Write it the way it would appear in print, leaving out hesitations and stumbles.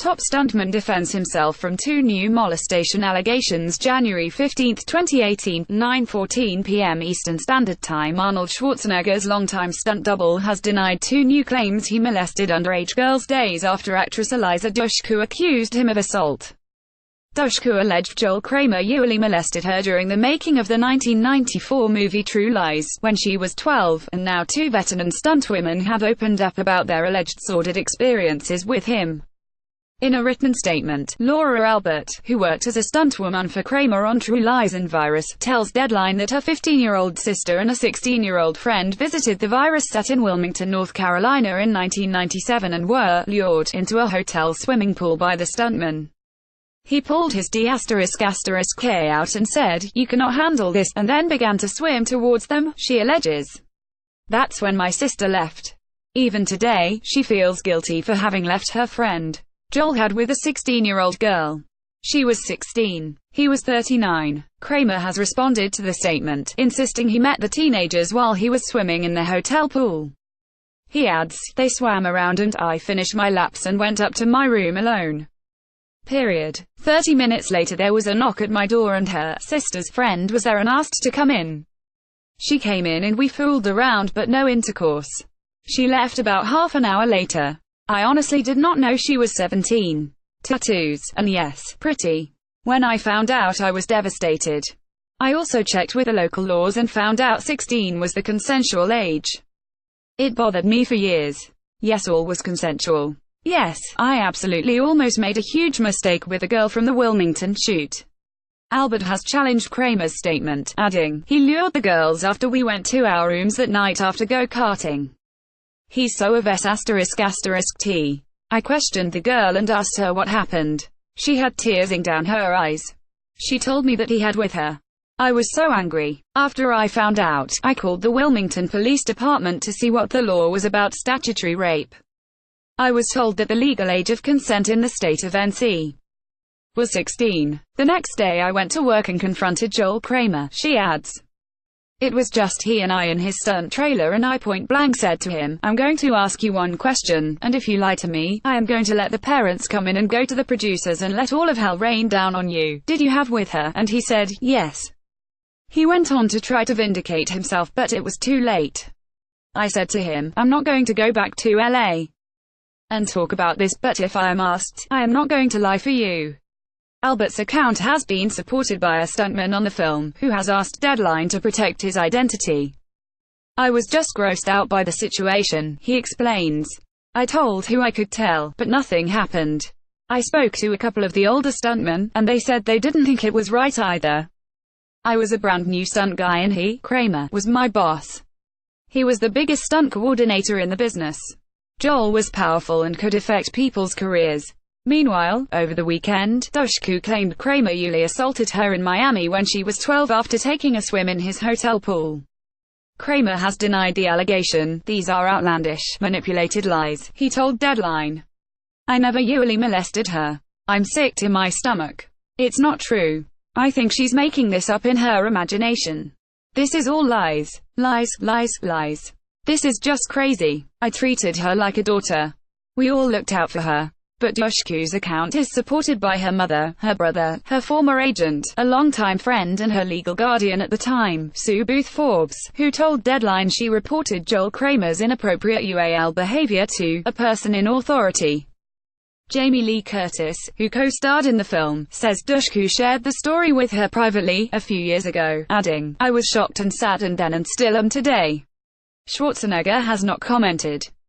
Top stuntman defends himself from two new molestation allegations. January 15, 2018, 9:14 p.m. Eastern Standard Time. Arnold Schwarzenegger's longtime stunt double has denied two new claims he molested underage girls days after actress Eliza Dushku accused him of assault. Dushku alleged Joel Kramer usually molested her during the making of the 1994 movie True Lies, when she was 12, and now two veteran stuntwomen have opened up about their alleged sordid experiences with him. In a written statement, Laura Albert, who worked as a stuntwoman for Kramer on True Lies and Virus, tells Deadline that her 15-year-old sister and a 16-year-old friend visited the Virus set in Wilmington, North Carolina in 1997 and were lured into a hotel swimming pool by the stuntman. He pulled his D***K out and said, "You cannot handle this," and then began to swim towards them, she alleges. "That's when my sister left. Even today, she feels guilty for having left her friend Joel had with a 16-year-old girl. She was 16. He was 39. Kramer has responded to the statement, insisting he met the teenagers while he was swimming in the hotel pool. He adds, "They swam around and I finished my laps and went up to my room alone. Period. 30 minutes later there was a knock at my door and her sister's friend was there and asked to come in. She came in and we fooled around but no intercourse. She left about half an hour later. I honestly did not know she was 17. Tattoos, and yes, pretty. When I found out I was devastated. I also checked with the local laws and found out 16 was the consensual age. It bothered me for years. Yes, all was consensual. Yes, I absolutely almost made a huge mistake with a girl from the Wilmington shoot." Albert has challenged Kramer's statement, adding, "He lured the girls after we went to our rooms that night after go-karting. He's so ***T. I questioned the girl and asked her what happened. She had tears down her eyes. She told me that he had with her. I was so angry. After I found out, I called the Wilmington Police Department to see what the law was about statutory rape. I was told that the legal age of consent in the state of NC was 16. The next day I went to work and confronted Joel Kramer," she adds. "It was just he and I in his stunt trailer and I point blank said to him, I'm going to ask you one question, and if you lie to me, I am going to let the parents come in and go to the producers and let all of hell rain down on you. Did you have with her?" And he said, "Yes." He went on to try to vindicate himself but it was too late. I said to him, "I'm not going to go back to LA and talk about this, but if I am asked, I am not going to lie for you." Albert's account has been supported by a stuntman on the film, who has asked Deadline to protect his identity. "I was just grossed out by the situation," he explains. "I told who I could tell, but nothing happened. I spoke to a couple of the older stuntmen, and they said they didn't think it was right either. I was a brand new stunt guy and he, Kramer, was my boss. He was the biggest stunt coordinator in the business. Joel was powerful and could affect people's careers." Meanwhile, over the weekend, Dushku claimed Kramer usually assaulted her in Miami when she was 12 after taking a swim in his hotel pool. Kramer has denied the allegation. "These are outlandish, manipulated lies," he told Deadline. "I never usually molested her. I'm sick to my stomach. It's not true. I think she's making this up in her imagination. This is all lies. Lies, lies, lies. This is just crazy. I treated her like a daughter. We all looked out for her." But Dushku's account is supported by her mother, her brother, her former agent, a longtime friend and her legal guardian at the time, Sue Booth Forbes, who told Deadline she reported Joel Kramer's inappropriate UAL behavior to a person in authority. Jamie Lee Curtis, who co-starred in the film, says Dushku shared the story with her privately a few years ago, adding, "I was shocked and saddened then and still am today." Schwarzenegger has not commented.